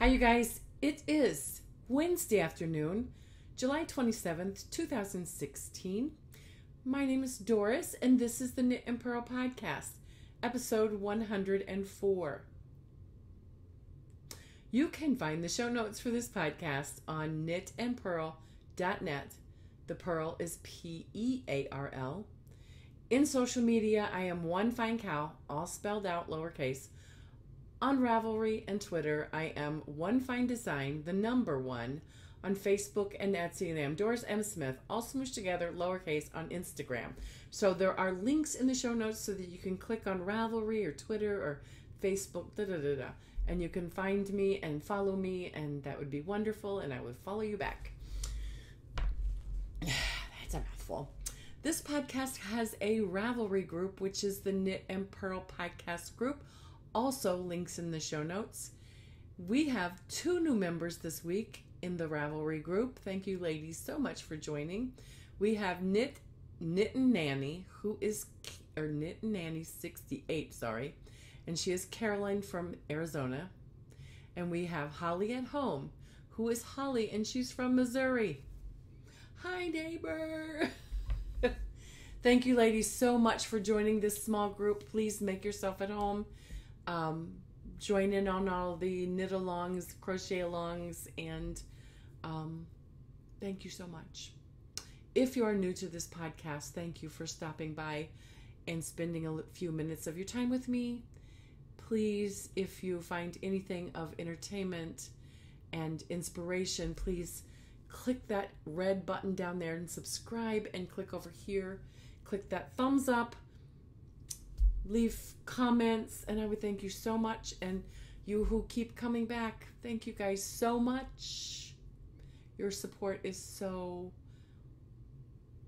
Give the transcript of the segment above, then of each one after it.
Hi, you guys. It is Wednesday afternoon, July 27th, 2016. My name is Doris, and this is the Knit and Purl Podcast, episode 104. You can find the show notes for this podcast on knitandpurl.net. The Purl is P-E-A-R-L. In social media, I am One Fine Cow, all spelled out lowercase. On Ravelry and Twitter, I am One Fine Design, the number one. On Facebook and Etsy, and I am Doris M. Smith, all smooshed together, lowercase, on Instagram. So there are links in the show notes so that you can click on Ravelry or Twitter or Facebook, and you can find me and follow me, and that would be wonderful, and I would follow you back. That's a mouthful. This podcast has a Ravelry group, which is the Knit and Purl Podcast group. Also, links in the show notes. We have 2 new members this week in the Ravelry group. Thank you, ladies, so much for joining. We have Knit and Nanny, Knit and Nanny 68, and she is Caroline from Arizona. And we have Holly at Home, who is Holly, and she's from Missouri. Hi, neighbor. Thank you, ladies, so much for joining this small group. Please make yourself at home. Join in on all the knit alongs, crochet alongs, and thank you so much. If you are new to this podcast, thank you for stopping by and spending a few minutes of your time with me. Please, if you find anything of entertainment and inspiration, please click that red button down there and subscribe, and click over here, click that thumbs up, leave comments, and I would thank you so much. And you who keep coming back, thank you guys so much. Your support is so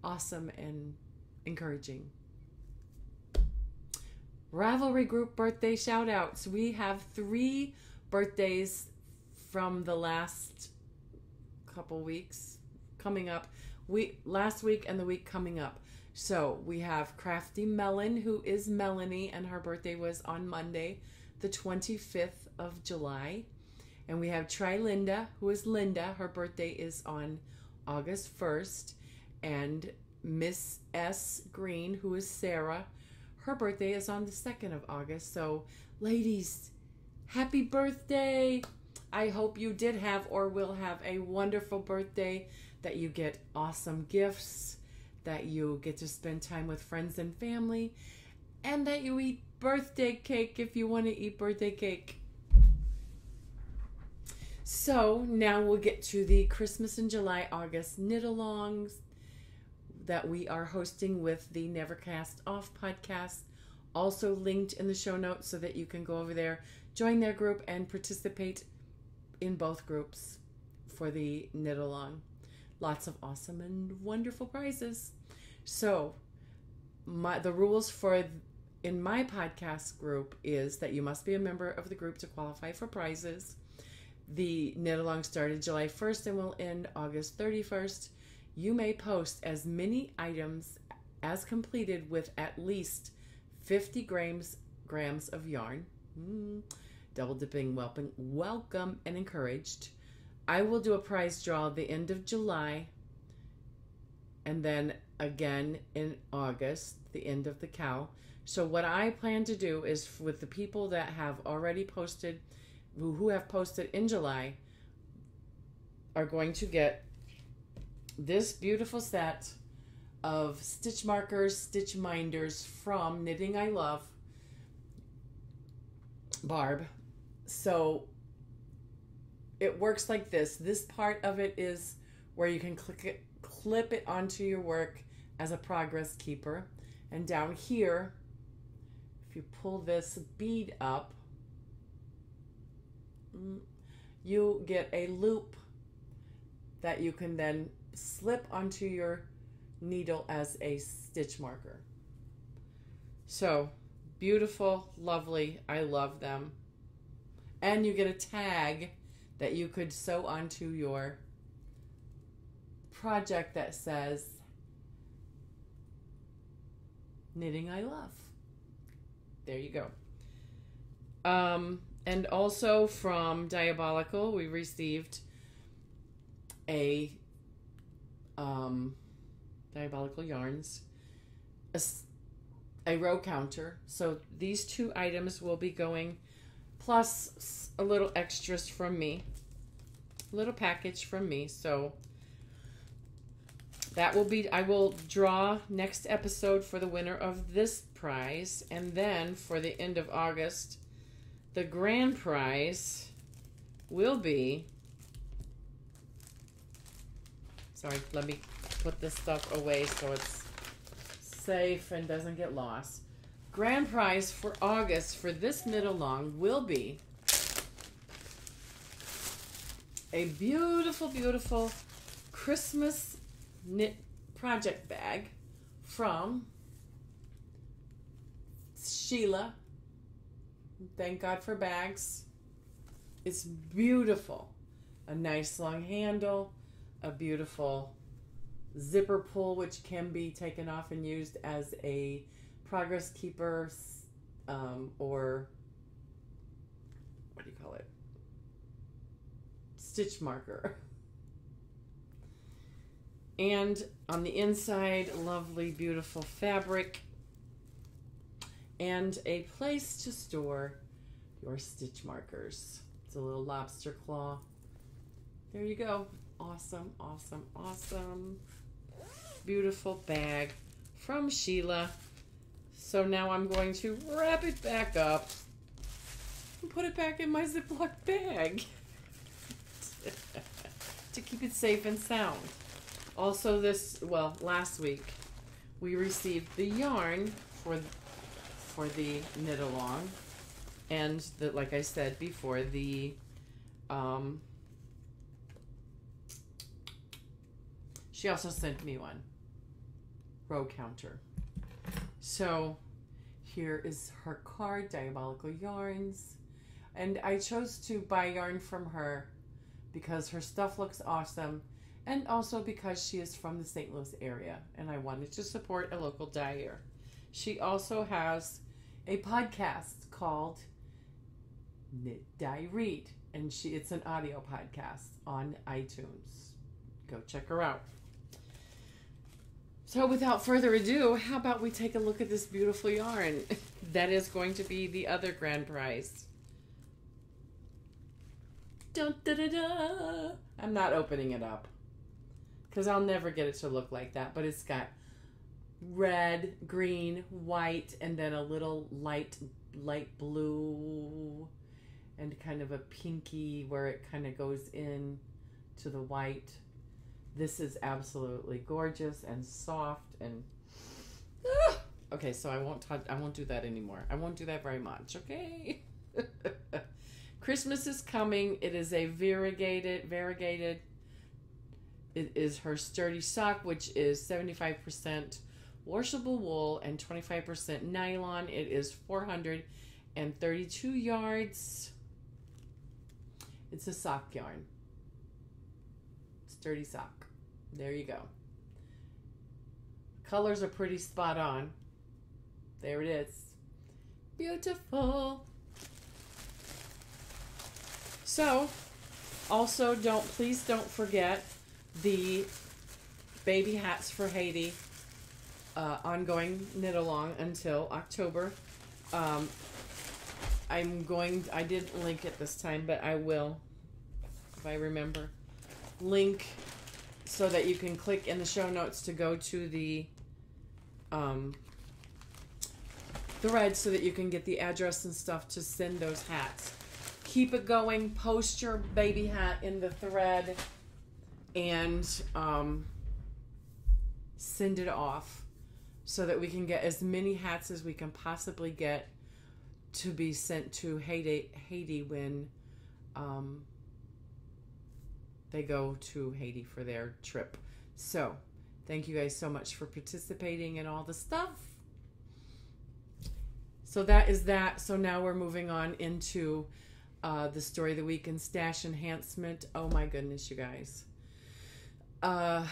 awesome and encouraging. Ravelry group birthday shout outs. We have 3 birthdays from the last couple weeks coming up. Last week and the week coming up. So we have Crafty Melon, who is Melanie, and her birthday was on Monday, the 25th of July. And we have Try Linda, who is Linda. Her birthday is on August 1st. And Miss S. Green, who is Sarah. Her birthday is on the 2nd of August. So, ladies, happy birthday. I hope you did have or will have a wonderful birthday, that you get awesome gifts, that you get to spend time with friends and family, and that you eat birthday cake if you want to eat birthday cake. So now we'll get to the Christmas and July, August knit-alongs that we are hosting with the Never Cast Off podcast. Also linked in the show notes so that you can go over there, join their group, and participate in both groups for the knit-along. Lots of awesome and wonderful prizes. So, the rules in my podcast group is that you must be a member of the group to qualify for prizes. The knit-along started July 1st and will end August 31st. You may post as many items as completed with at least 50 grams of yarn. Double dipping, welcome and encouraged. I will do a prize draw at the end of July, and then again in August, the end of the cow. So what I plan to do is, with the people that have already posted, who have posted in July, are going to get this beautiful set of stitch markers, stitch minders from Knitting I Love, Barb. So it works like this. This part of it is where you can clip it onto your work as a progress keeper. And down here, if you pull this bead up, you get a loop that you can then slip onto your needle as a stitch marker. So beautiful, lovely. I love them. And you get a tag that you could sew onto your project that says Knitting I Love. There you go. And also from Diabolical, we received a Diabolical Yarns, a row counter. So these two items will be going, plus a little extras from me, a little package from me. So that will be, I will draw next episode for the winner of this prize. And then for the end of August, the grand prize will be, sorry, let me put this stuff away so it's safe and doesn't get lost. Grand prize for August for this knit along will be a beautiful, beautiful Christmas knit project bag from Sheila. Thank God for bags. It's beautiful. A nice long handle, a beautiful zipper pull, which can be taken off and used as a progress keeper, or what do you call it? Stitch marker. And on the inside, lovely, beautiful fabric and a place to store your stitch markers. It's a little lobster claw. There you go. Awesome, awesome, awesome. Beautiful bag from Sheila. So now I'm going to wrap it back up and put it back in my Ziploc bag to keep it safe and sound. Also last week we received the yarn for the knit along, and like I said before, she also sent me one row counter. So here is her card, Diabolical Yarns, and I chose to buy yarn from her because her stuff looks awesome, and also because she is from the St. Louis area and I wanted to support a local dyer. She also has a podcast called Knit, Dye, Read, and it's an audio podcast on iTunes. Go check her out. So without further ado, how about we take a look at this beautiful yarn? That is going to be the other grand prize. Dun, da, da, da. I'm not opening it up because I'll never get it to look like that, but it's got red, green, white, and then a little light blue and kind of a pinky where it kind of goes in to the white. This is absolutely gorgeous and soft and okay, so I won't do that anymore. I won't do that very much, okay? Christmas is coming. It is a variegated. It is her sturdy sock, which is 75% washable wool and 25% nylon. It is 432 yards. It's a sock yarn. Sturdy sock. There you go. Colors are pretty spot on. There it is. Beautiful. So, also please don't forget the baby hats for Haiti ongoing knit along until October. I didn't link it this time, but I will, if I remember, link so that you can click in the show notes to go to the thread so that you can get the address and stuff to send those hats. Keep it going. Post your baby hat in the thread and send it off so that we can get as many hats as we can possibly get to be sent to Haiti when they go to Haiti for their trip. So thank you guys so much for participating in all the stuff. So that is that. So now we're moving on into the story of the week and stash enhancement. Oh my goodness, you guys. I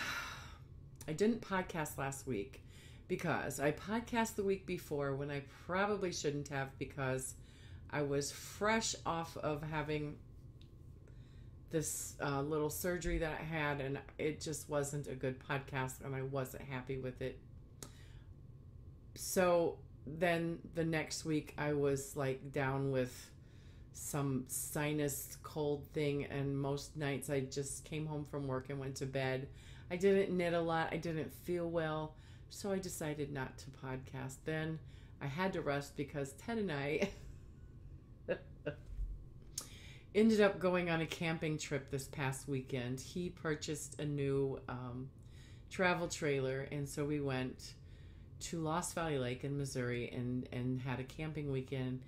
didn't podcast last week because I podcast the week before when I probably shouldn't have, because I was fresh off of having this little surgery that I had, and it just wasn't a good podcast, and I wasn't happy with it. So then the next week I was like down with some sinus cold thing, and most nights I just came home from work and went to bed. I didn't knit a lot. I didn't feel well, so I decided not to podcast. Then I had to rest because Ted and I ended up going on a camping trip this past weekend. He purchased a new travel trailer, and so we went to Lost Valley Lake in Missouri and had a camping weekend,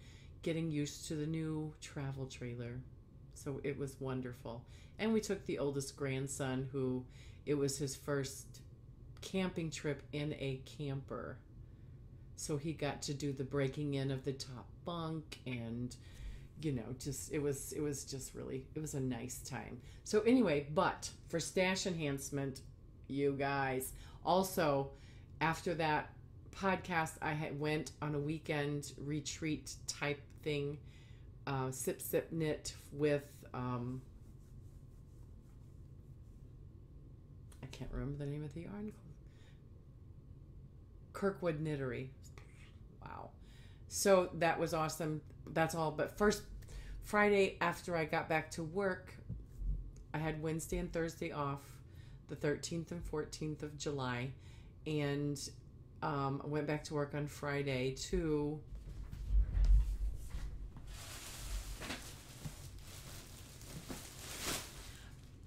getting used to the new travel trailer. So it was wonderful. And we took the oldest grandson, who it was his first camping trip in a camper. So he got to do the breaking in of the top bunk, and just it was a nice time. So anyway, but for stash enhancement, you guys, also after that podcast, I went on a weekend retreat type thing, sip knit with I can't remember the name of the yarn. Kirkwood Knittery. Wow. So that was awesome. That's all. But first, Friday after I got back to work, I had Wednesday and Thursday off, the 13th and 14th of July, and I went back to work on Friday to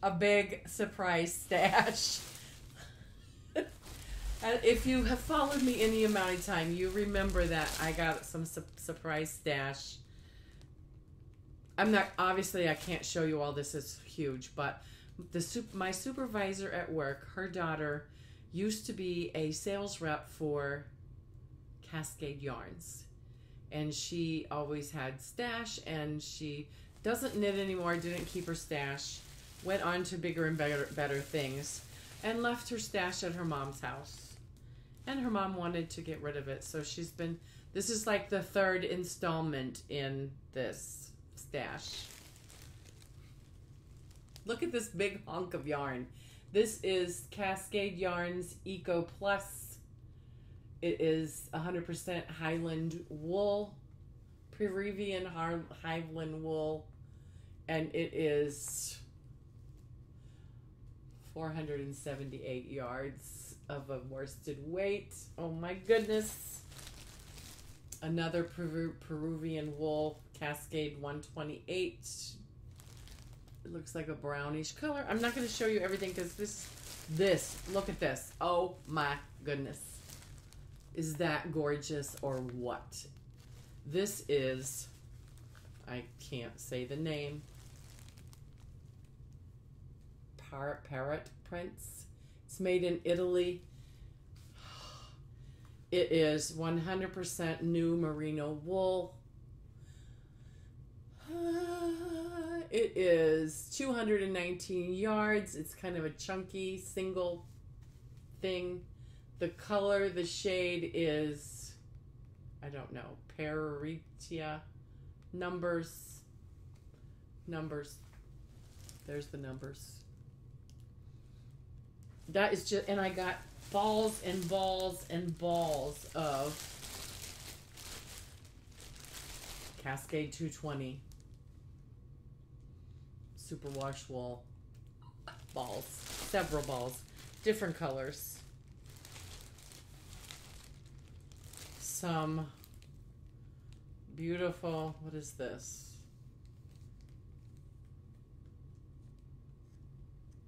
a big surprise stash. If you have followed me any amount of time, you remember that I got some surprise stash. Obviously I can't show you all this, is huge, but my supervisor at work, her daughter used to be a sales rep for Cascade Yarns, and she always had stash, and she doesn't knit anymore, didn't keep her stash, went on to bigger and better things, and left her stash at her mom's house. And her mom wanted to get rid of it, so this is like the third installment in this stash. Look at this big hunk of yarn. This is Cascade Yarns Eco Plus. It is 100% Highland wool, Peruvian Highland wool, and it is 478 yards of a worsted weight. Oh my goodness. Another Peruvian wool, Cascade 128. It looks like a brownish color. I'm not going to show you everything because this, look at this. Oh my goodness. Is that gorgeous or what? This is, I can't say the name, Parrot Prints. It's made in Italy. It is 100% new merino wool. It is 219 yards. It's kind of a chunky single thing. The color, the shade is, I don't know, Pararitia. Numbers. There's the numbers. That is just, and I got balls and balls and balls of Cascade 220 superwash wool balls, several balls, different colors. Some beautiful, what is this?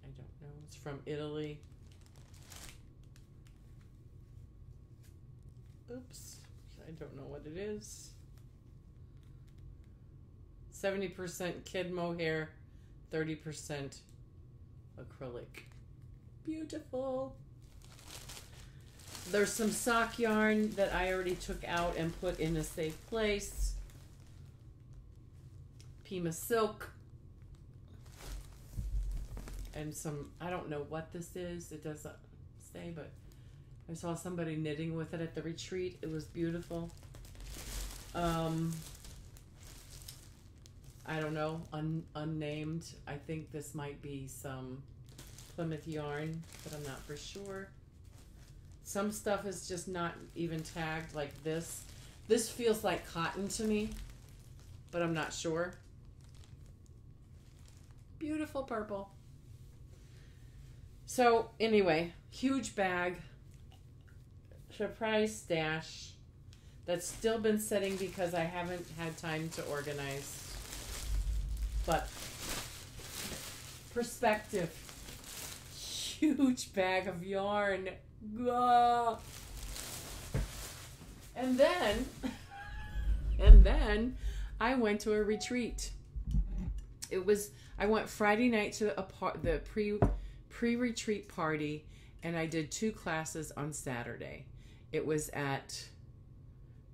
I don't know. It's from Italy. Oops, I don't know what it is. 70% kid mohair, 30% acrylic. Beautiful. There's some sock yarn that I already took out and put in a safe place. Pima silk. And some, I don't know what this is. It doesn't say, but I saw somebody knitting with it at the retreat. It was beautiful. I don't know, unnamed. I think this might be some Plymouth yarn, but I'm not for sure. Some stuff is just not even tagged, like this. This feels like cotton to me, but I'm not sure. Beautiful purple. So anyway, huge bag, surprise stash that's still been sitting because I haven't had time to organize. But perspective, huge bag of yarn. Gah. And then I went to a retreat. I went Friday night to the pre-retreat party, and I did 2 classes on Saturday. It was at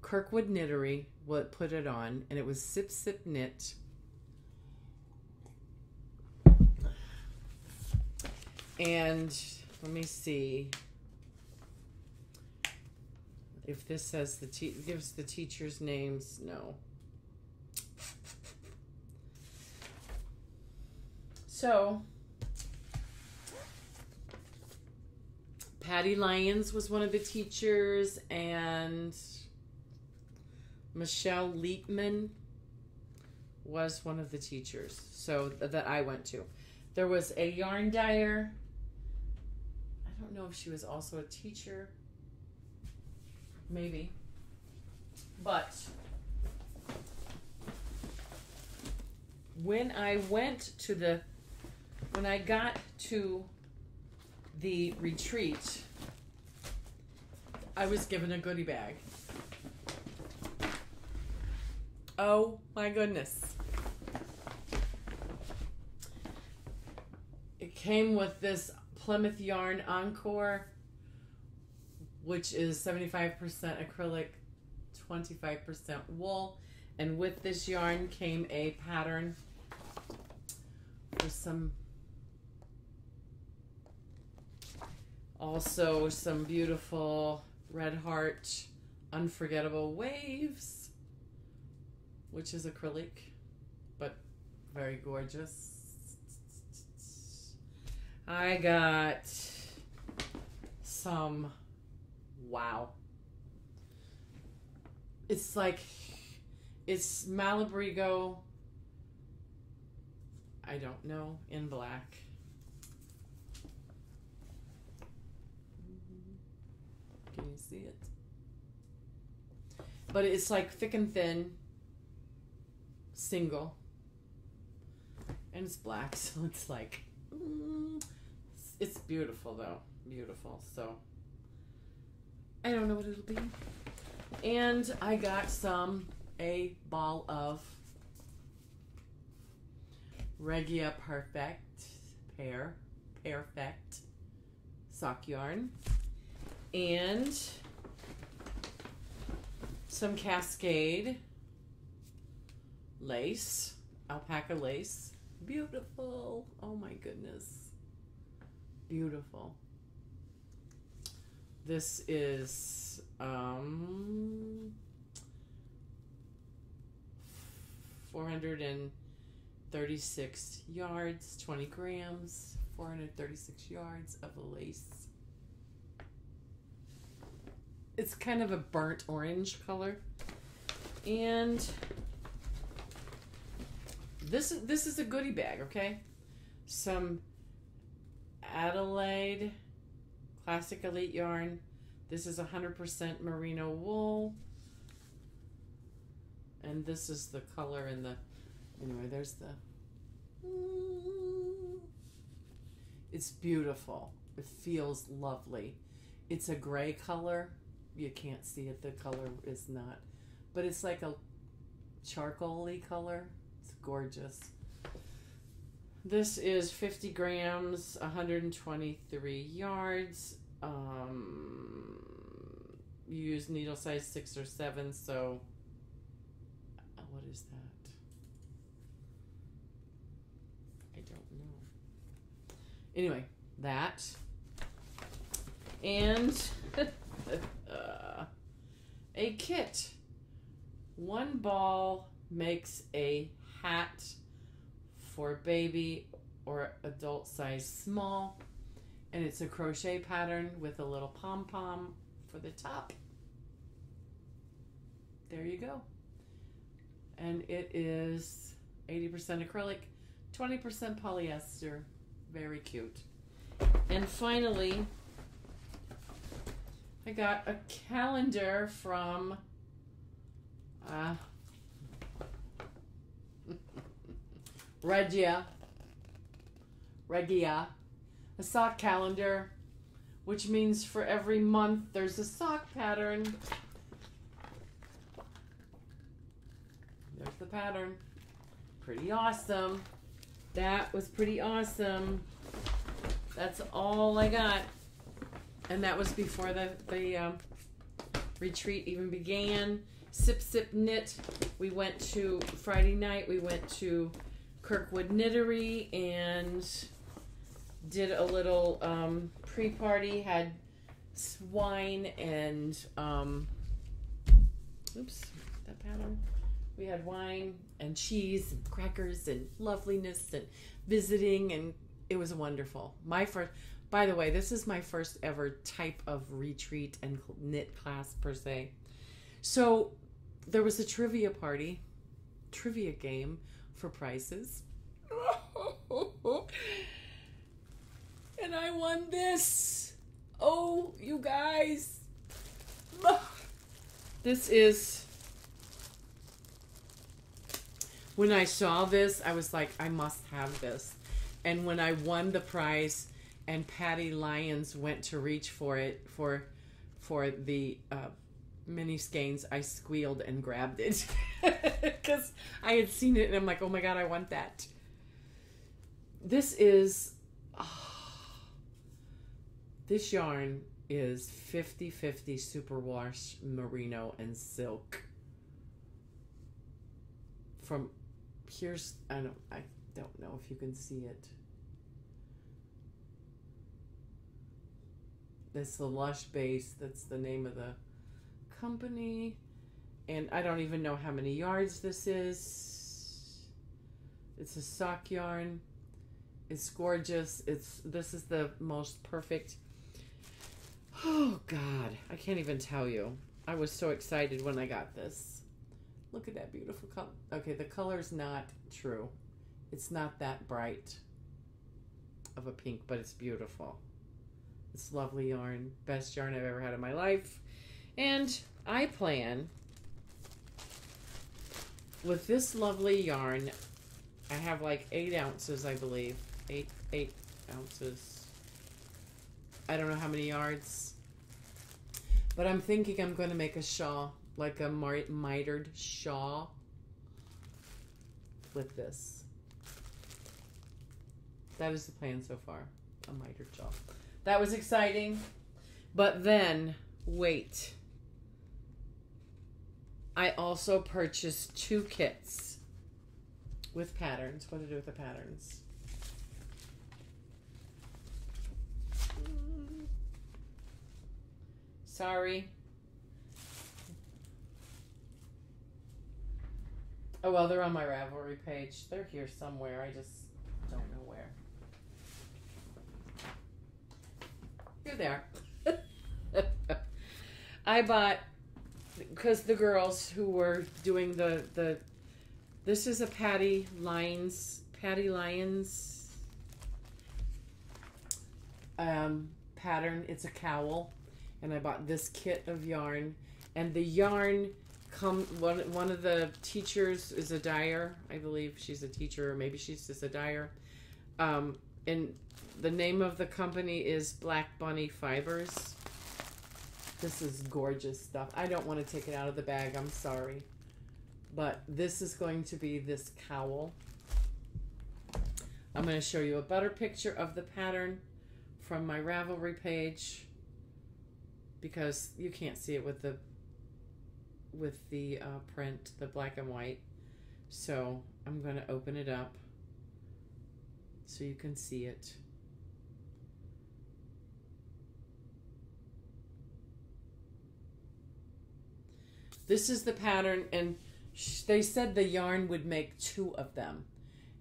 Kirkwood Knittery, what put it on, and it was Sip Sip Knit. And let me see if this says gives the teachers' names. No. So Patty Lyons was one of the teachers, and Michelle Leitman was one of the teachers. So that I went to. There was a yarn dyer. I don't know if she was also a teacher. Maybe. But when I got to the retreat, I was given a goodie bag. Oh my goodness. It came with this Plymouth Yarn Encore, which is 75% acrylic, 25% wool. And with this yarn came a pattern for also some beautiful Red Heart Unforgettable Waves, which is acrylic, but very gorgeous. I got some, wow. It's Malabrigo, I don't know, in black. Can you see it? But it's like thick and thin, single, and it's black, so it's like, it's beautiful though, beautiful. So I don't know what it'll be. And I got a ball of Regia Perfect sock yarn, and some Cascade lace, alpaca lace. Beautiful. Oh my goodness. Beautiful. This is 436 yards, 20 grams, 436 yards of lace. It's kind of a burnt orange color. And this is a goodie bag, okay? Some Adelaide Classic Elite yarn. This is 100% merino wool. And this is the color in the, anyway, there's the, it's beautiful. It feels lovely. It's a gray color. You can't see it, the color is not, but it's like a charcoal-y color. It's gorgeous. This is 50 grams, 123 yards. You use needle size 6 or 7, so what is that? I don't know. Anyway, that. And a kit. One ball makes a hat for baby or adult size small. And it's a crochet pattern with a little pom-pom for the top. There you go. And it is 80% acrylic, 20% polyester. Very cute. And finally, I got a calendar from Regia, a sock calendar, which means for every month there's a sock pattern. There's the pattern. Pretty awesome. That was pretty awesome. That's all I got. And that was before the retreat even began. Sip Sip Knit. We went to, Friday night, we went to Kirkwood Knittery and did a little pre-party. Had wine and, oops, that pattern. We had wine and cheese and crackers and loveliness and visiting, and it was wonderful. By the way, this is my first ever type of retreat and knit class per se. So there was a trivia game for prizes. And I won this. Oh, you guys. This is, when I saw this, I was like, I must have this. And when I won the prize and Patty Lyons went to reach for it, for the mini skeins, I squealed and grabbed it because I had seen it and I'm like, oh my God, I want that. This is, this yarn is 50-50 superwash merino and silk. From here's, I don't know if you can see it. It's the Lush Base. That's the name of the company. And I don't even know how many yards this is. It's a sock yarn. It's gorgeous. This is the most perfect. Oh God, I can't even tell you. I was so excited when I got this. Look at that beautiful color. Okay, the color's not true. It's not that bright of a pink, but it's beautiful. It's lovely yarn. Best yarn I've ever had in my life. And I plan, with this lovely yarn, I have like 8 ounces, I believe. 8 ounces. I don't know how many yards. But I'm thinking I'm going to make a shawl, like a mitered shawl with this. That is the plan so far. A mitered shawl. That was exciting. But then, wait. I also purchased 2 kits with patterns. What to do with the patterns? Sorry. Oh, well, they're on my Ravelry page. They're here somewhere. I just don't know where. You're there. I bought, because the girls who were doing this is a Patty Lyons pattern. It's a cowl. And I bought this kit of yarn. And the yarn one of the teachers is a dyer. I believe she's a teacher, or maybe she's just a dyer. And the name of the company is Black Bunny Fibers. This is gorgeous stuff. I don't want to take it out of the bag. I'm sorry. But this is going to be this cowl. I'm going to show you a better picture of the pattern from my Ravelry page, because you can't see it with the print, the black and white. So I'm going to open it up so you can see it. This is the pattern, and They said the yarn would make 2 of them.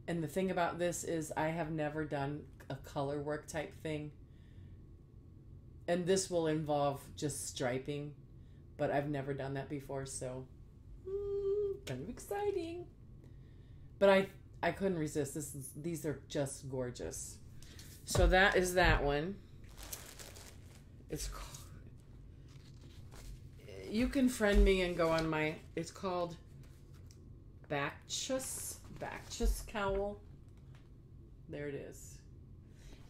And the thing about this is I have never done a color work type thing. And this will involve just striping, but I've never done that before, so kind of exciting. But I couldn't resist. These are just gorgeous. So that is that one. You can friend me and go on my, it's called Bacchus Cowl. There it is.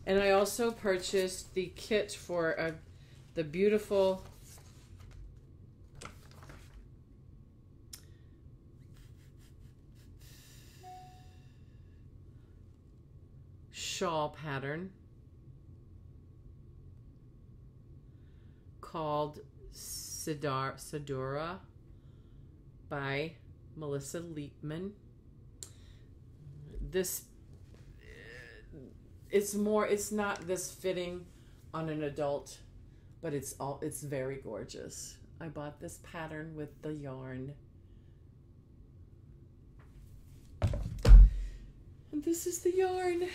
And I also purchased the kit for the beautiful shawl pattern called Sidora by Melissa Leapman. This it's not this fitting on an adult, but it's very gorgeous. I bought this pattern with the yarn. And this is the yarn.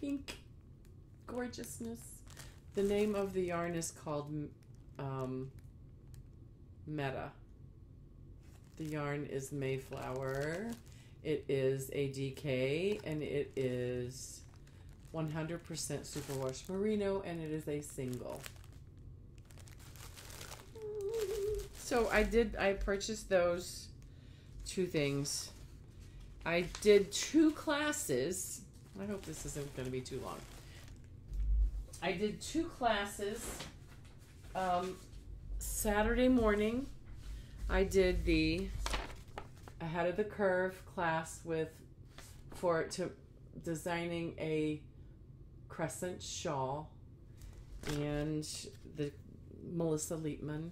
Pink gorgeousness. The name of the yarn is called Meta. The yarn is Mayflower. It is a DK and it is 100% superwash merino and it is a single. So I purchased those 2 things. I did 2 classes. I hope this isn't going to be too long. I did 2 classes. Saturday morning, I did the Ahead of the Curve class for designing a crescent shawl, and the Melissa Leapman.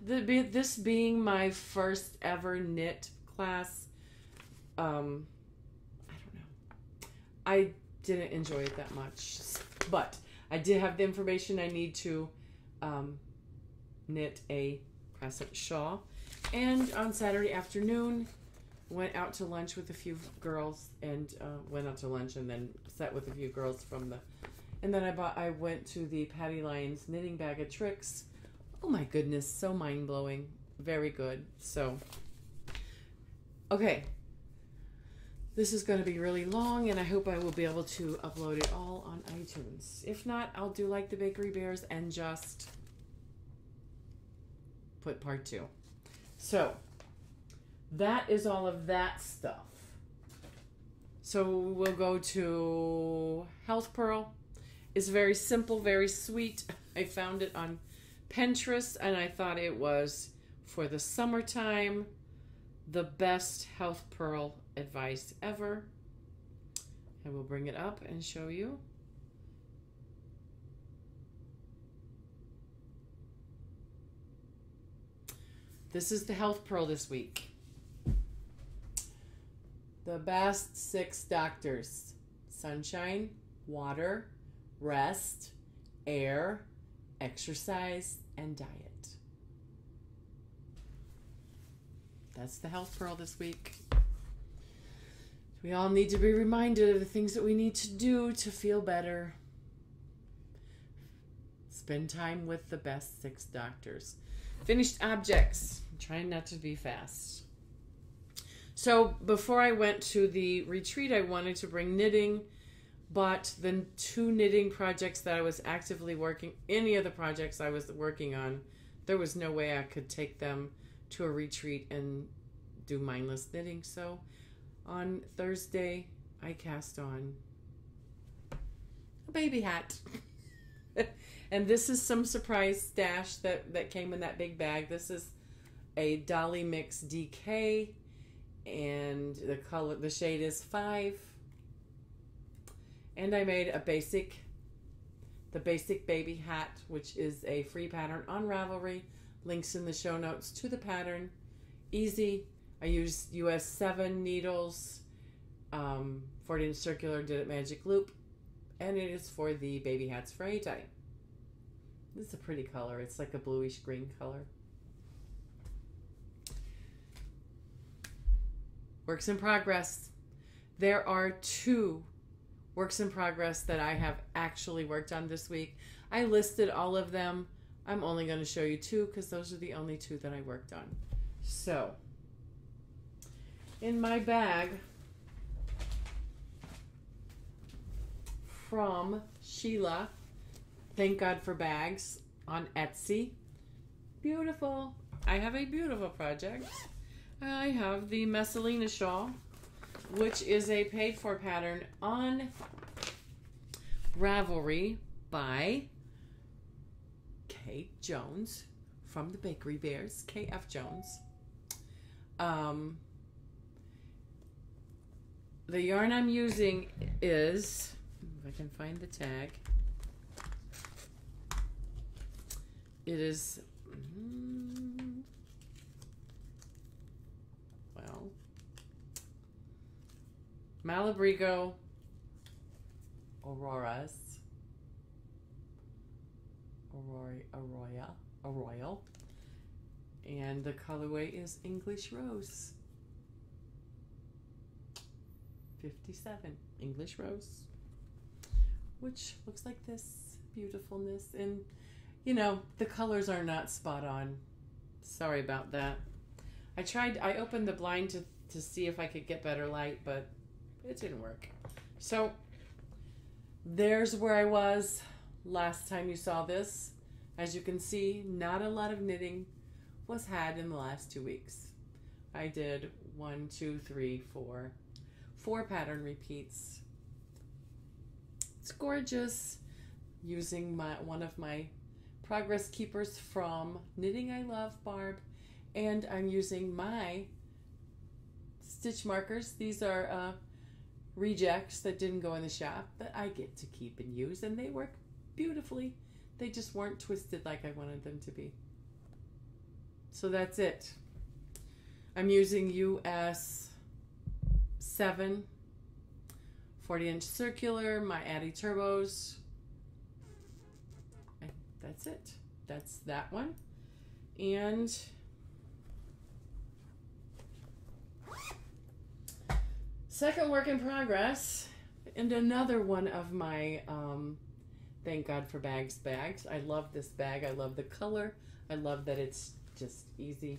This being my first ever knit class, I don't know. I didn't enjoy it that much, but I did have the information I need to knit a crescent shawl. And on Saturday afternoon, went out to lunch with a few girls, and went out to lunch and then sat with a few girls from the, and then I went to the Patty Lyons Knitting Bag of Tricks. Oh my goodness, so mind-blowing. Very good. So, okay. This is going to be really long, and I hope I will be able to upload it all on iTunes. If not, I'll do like the Bakery Bears and just put part 2. So, that is all of that stuff. So, we'll go to Health Pearl. It's very simple, very sweet. I found it on Pinterest, and I thought it was, for the summertime, the best Health Pearl advice ever. I will bring it up and show you. This is the Health Pearl this week. The best 6 doctors: sunshine, water, rest, air, exercise, and diet. That's the Health Pearl this week. We all need to be reminded of the things that we need to do to feel better. Spend time with the best 6 doctors. Finished objects. I'm trying not to be fast. So before I went to the retreat, I wanted to bring knitting, but the 2 knitting projects that I was actively working, any of the projects I was working on, there was no way I could take them to a retreat and do mindless knitting. So on Thursday, I cast on a baby hat. And this is some surprise stash that came in that big bag. This is a Dolly Mix DK, and the shade is 5. And I made the basic baby hat, which is a free pattern on Ravelry. Links in the show notes to the pattern. Easy. I used US 7 needles, 40-inch circular, did it magic loop, and it is for the baby hats for anytime. This is a pretty color. It's like a bluish green color. Works in progress. There are 2 works in progress that I have actually worked on this week. I listed all of them. I'm only going to show you 2 because those are the only 2 that I worked on. So, in my bag from Sheila, thank God for bags, on Etsy. Beautiful. I have a beautiful project. I have the Messalina shawl, which is a paid for pattern on Ravelry by Kate Jones from the Bakery Bears, KF Jones. The yarn I'm using is, if I can find the tag, it is, well, Malabrigo Arroyo, and the colorway is English Rose. 57 English Rose, which looks like this beautifulness. And you know, the colors are not spot on. Sorry about that. I opened the blind to see if I could get better light, but it didn't work. So there's where I was last time you saw this. As you can see, not a lot of knitting was had in the last 2 weeks. I did 1, 2, 3, 4 pattern repeats. It's gorgeous. Using one of my progress keepers from Knitting I Love, Barb, and I'm using my stitch markers. These are rejects that didn't go in the shop that I get to keep and use, and they work beautifully. They just weren't twisted like I wanted them to be. So that's it. I'm using US 7 40-inch circular, my Addi Turbos. And that's it. That's that one. And second work in progress, and another one of my Thank God for bags. I love this bag. I love the color. I love that it's just easy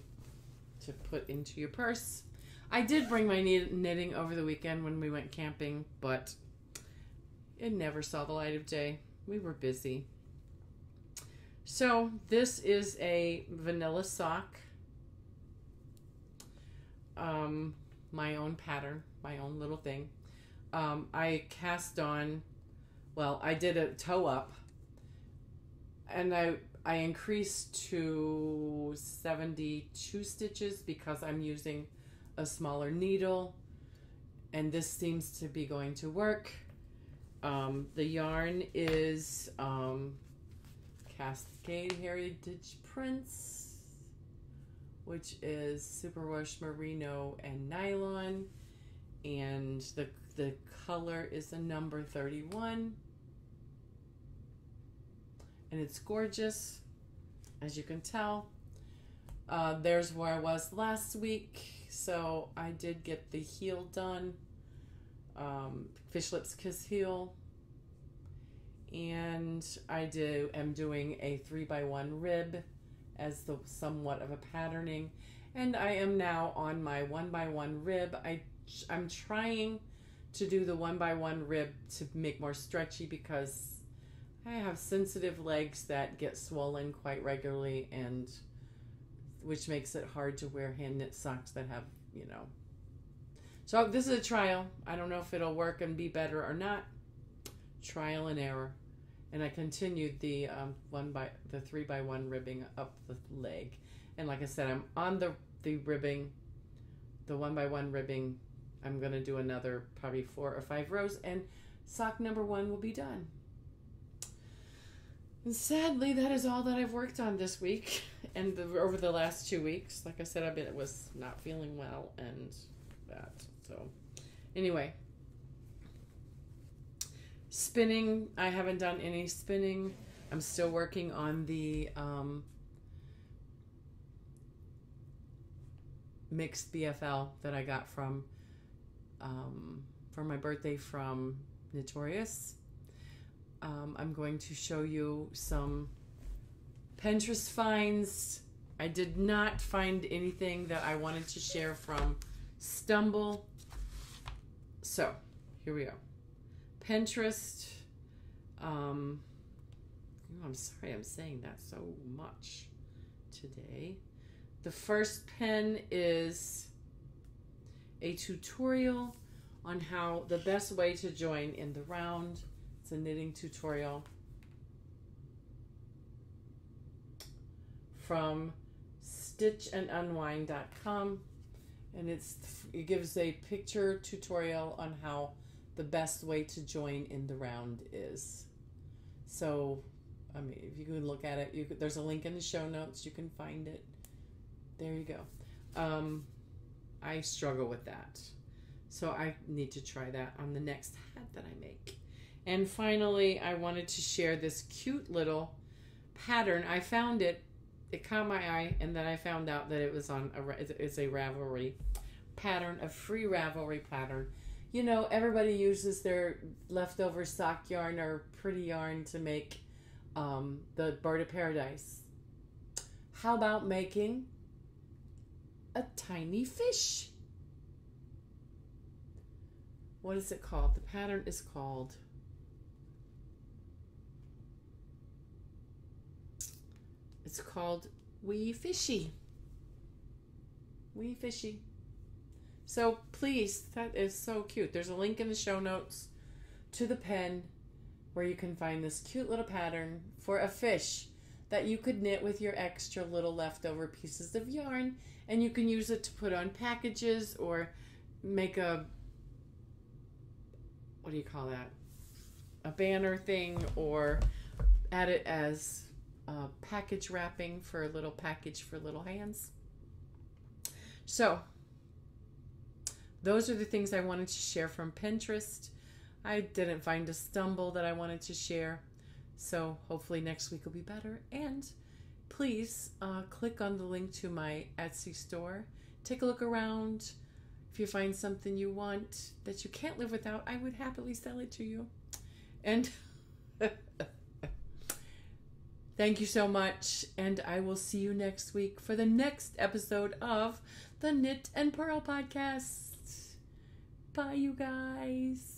to put into your purse. I did bring my knitting over the weekend when we went camping, but it never saw the light of day. We were busy. So this is a vanilla sock. My own pattern, my own little thing. I cast on, well, I did a toe up, and I increased to 72 stitches because I'm using a smaller needle, and this seems to be going to work. The yarn is Cascade Heritage Prints, which is superwash merino and nylon, and the color is a number 31, and it's gorgeous, as you can tell. There's where I was last week. So I did get the heel done, Fish Lips Kiss heel, and am doing a 3x1 rib as the somewhat of a patterning, and I am now on my 1x1 rib. I'm trying to do the 1x1 rib to make more stretchy because I have sensitive legs that get swollen quite regularly, and which makes it hard to wear hand knit socks that have, you know. So this is a trial. I don't know if it'll work and be better or not. Trial and error. And I continued the 3x1 ribbing up the leg. And like I said, I'm on the ribbing, the 1x1 ribbing. I'm gonna do another probably 4 or 5 rows, and sock number 1 will be done. And sadly, that is all that I've worked on this week and over the last 2 weeks. Like I said, I was not feeling well and that. So anyway, spinning, I haven't done any spinning. I'm still working on the mixed BFL that I got from for my birthday from Notorious. I'm going to show you some Pinterest finds. I did not find anything that I wanted to share from Stumble. So, here we go. Pinterest. I'm sorry I'm saying that so much today. The first pen is a tutorial on how the best way to join in the round. It's a knitting tutorial from stitchandunwind.com, and it gives a picture tutorial on how the best way to join in the round is. So, I mean, if you can look at it, there's a link in the show notes. You can find it. There you go. I struggle with that, so I need to try that on the next hat that I make. And finally, I wanted to share this cute little pattern. I found it. It caught my eye, and then I found out that it was on it's a Ravelry pattern, a free Ravelry pattern. You know, everybody uses their leftover sock yarn or pretty yarn to make the Bird of Paradise. How about making a tiny fish? What is it called? The pattern is called Wee Fishy. Wee Fishy. So please, that is so cute. There's a link in the show notes to the pen where you can find this cute little pattern for a fish that you could knit with your extra little leftover pieces of yarn, and you can use it to put on packages or make a, what do you call that? A banner thing, or add it as package wrapping for a little package for little hands. So those are the things I wanted to share from Pinterest. I didn't find a stumble that I wanted to share, so hopefully next week will be better. And please click on the link to my Etsy store. Take a look around. If you find something you want that you can't live without, I would happily sell it to you. And thank you so much, and I will see you next week for the next episode of the Knit and Purl Podcast. Bye, you guys.